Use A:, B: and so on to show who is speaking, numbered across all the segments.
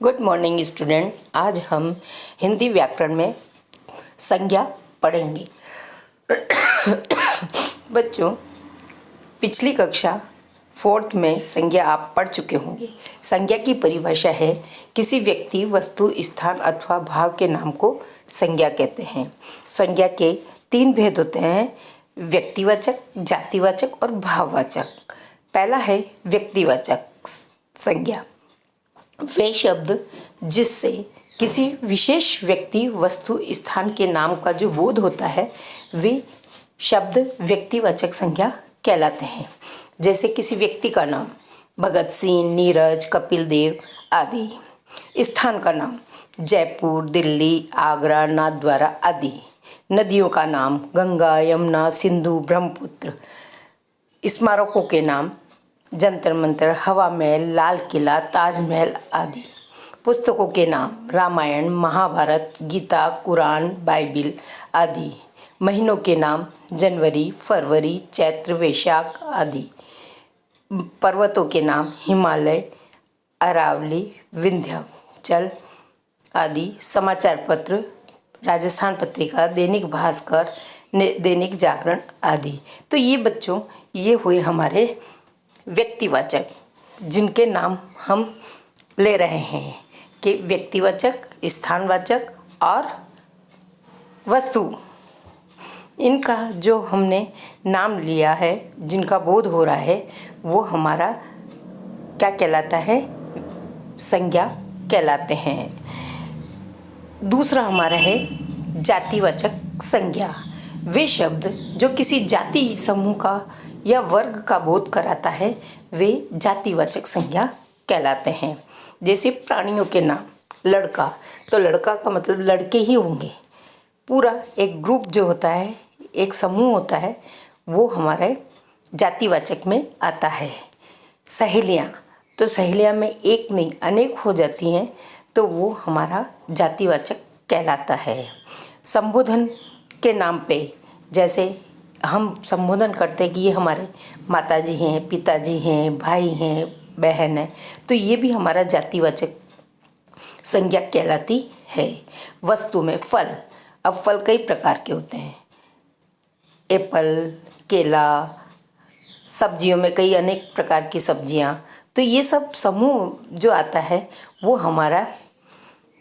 A: Good morning student. आज हम हिंदी व्याकरण में संज्ञा पढ़ेंगे। बच्चों, पिछली कक्षा 4th में संज्ञा आप पढ़ चुके होंगे। संज्ञा की परिभाषा है किसी व्यक्ति, वस्तु, स्थान अथवा भाव के नाम को संज्ञा कहते हैं। संज्ञा के 3 भेद होते हैं, व्यक्तिवाचक, जातिवाचक और भाववाचक। पहला है व्यक्तिवाचक संज्ञा। वे शब्द जिससे किसी विशेष व्यक्ति, वस्तु, स्थान के नाम का जो बोध होता है, वे शब्द व्यक्तिवाचक संज्ञा कहलाते हैं। जैसे किसी व्यक्ति का नाम भगत सिंह, नीरज, कपिल देव आदि। स्थान का नाम जयपुर, दिल्ली, आगरा, नाथद्वारा आदि। नदियों का नाम गंगा, यमुना, सिंधु, ब्रह्मपुत्र। स्मारकों के नाम जंतर मंतर, हवा महल, लाल किला, ताजमहल आदि। पुस्तकों के नाम रामायण, महाभारत, गीता, कुरान, बाइबिल आदि। महीनों के नाम जनवरी, फरवरी, चैत्र, वैशाख आदि। पर्वतों के नाम हिमालय, अरावली, विंध्याचल आदि। समाचार पत्र राजस्थान पत्रिका, दैनिक भास्कर, दैनिक जागरण आदि। तो ये बच्चों, ये हुए हमारे व्यक्तिवाचक, जिनके नाम हम ले रहे हैं कि व्यक्तिवाचक, स्थानवाचक और वस्तु। इनका जो हमने नाम लिया है, जिनका बोध हो रहा है, वो हमारा क्या कहलाता है? संज्ञा कहलाते हैं। दूसरा हमारा है जातिवाचक संज्ञा। वे शब्द जो किसी जाति, समूह का या वर्ग का बोध कराता है, वे जातिवाचक संज्ञा कहलाते हैं। जैसे प्राणियों के नाम लड़का, तो लड़का का मतलब लड़के ही होंगे। पूरा एक ग्रुप जो होता है, एक समूह होता है, वो हमारे जातिवाचक में आता है। सहेलियाँ, तो सहेलियाँ में एक नहीं अनेक हो जाती हैं, तो वो हमारा जातिवाचक कहलाता है। संबोधन के नाम पे, जैसे हम संबोधन करते हैं कि ये हमारे माताजी हैं, पिताजी हैं, भाई हैं, बहन है, तो ये भी हमारा जातिवाचक संज्ञा कहलाती है। वस्तु में फल, अब फल कई प्रकार के होते हैं, एप्पल, केला। सब्जियों में कई अनेक प्रकार की सब्जियां, तो ये सब समूह जो आता है, वो हमारा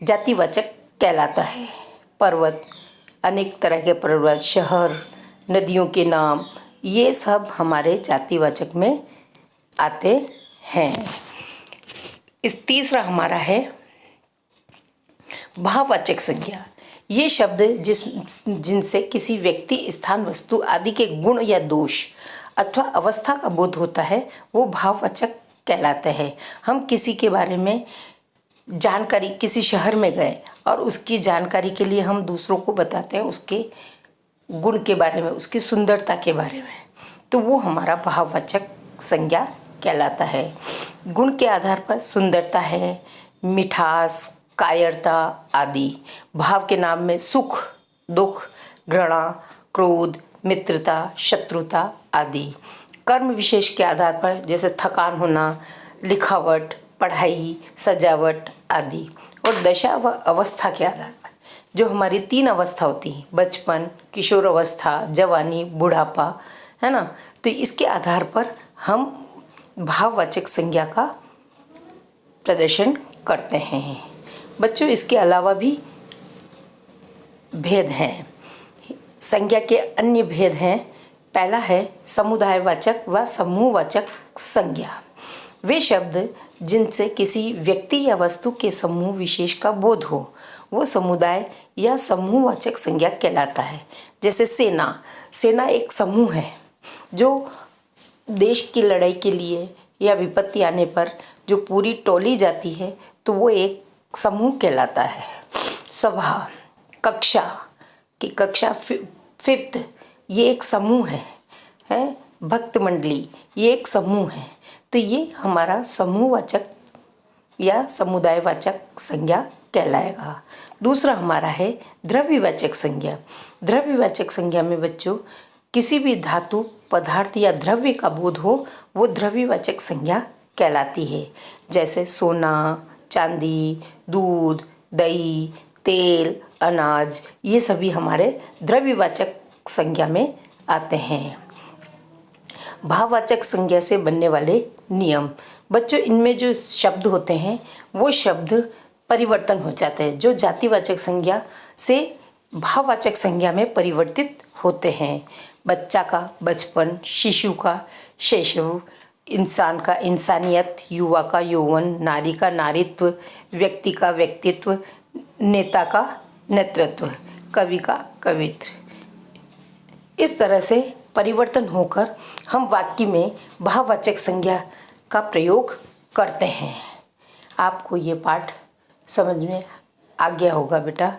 A: जातिवाचक कहलाता है। पर्वत, अनेक तरह के पर्वत, शहर, नदियों के नाम, ये सब हमारे जातिवाचक में आते हैं। तीसरा हमारा है भाववाचक संज्ञा। ये शब्द जिनसे किसी व्यक्ति, स्थान, वस्तु आदि के गुण या दोष अथवा अवस्था का बोध होता है, वो भाववाचक कहलाते हैं। हम किसी के बारे में जानकारी, किसी शहर में गए और उसकी जानकारी के लिए हम दूसरों को बताते हैं उसके गुण के बारे में, उसकी सुंदरता के बारे में, तो वो हमारा भाववाचक संज्ञा कहलाता है। गुण के आधार पर सुंदरता है, मिठास, कायरता आदि। भाव के नाम में सुख, दुख, घृणा, क्रोध, मित्रता, शत्रुता आदि। कर्म विशेष के आधार पर, जैसे थकान होना, लिखावट, पढ़ाई, सजावट आदि। और दशा व अवस्था के आधार पर, जो हमारी 3 अवस्था होती हैं, बचपन, किशोर अवस्था, जवानी, बुढ़ापा, है ना, तो इसके आधार पर हम भाववाचक संज्ञा का प्रदर्शन करते हैं। बच्चों, इसके अलावा भी भेद हैं। संज्ञा के अन्य भेद हैं। पहला है समुदायवाचक व समूहवाचक संज्ञा। वे शब्द जिनसे किसी व्यक्ति या वस्तु के समूह विशेष का बोध हो, वो समुदाय या समूहवाचक संज्ञा कहलाता है। जैसे सेना, सेना एक समूह है जो देश की लड़ाई के लिए या विपत्ति आने पर जो पूरी टोली जाती है, तो वो एक समूह कहलाता है। सभा, कक्षा की कक्षा 5th, ये एक समूह है। भक्त मंडली, ये एक समूह है। तो ये हमारा समूहवाचक या समुदायवाचक संज्ञा कहलाएगा। दूसरा हमारा है द्रव्यवाचक संज्ञा। द्रव्यवाचक संज्ञा में बच्चों, किसी भी धातु, पदार्थ या द्रव्य का बोध हो, वो द्रव्यवाचक संज्ञा कहलाती है। जैसे सोना, चांदी, दूध, दही, तेल, अनाज, ये सभी हमारे द्रव्यवाचक संज्ञा में आते हैं। भाववाचक संज्ञा से बनने वाले नियम। बच्चों, इनमें जो शब्द होते हैं वो शब्द परिवर्तन हो जाते हैं, जो जातिवाचक संज्ञा से भाववाचक संज्ञा में परिवर्तित होते हैं। बच्चा का बचपन, शिशु का शैशव, इंसान का इंसानियत, युवा का यौवन, नारी का नारीत्व, व्यक्ति का व्यक्तित्व, नेता का नेतृत्व, कवि का कवित्व। इस तरह से परिवर्तन होकर हम वाक्य में भाववाचक संज्ञा का प्रयोग करते हैं। आपको ये पाठ समझ में आ गया होगा बेटा।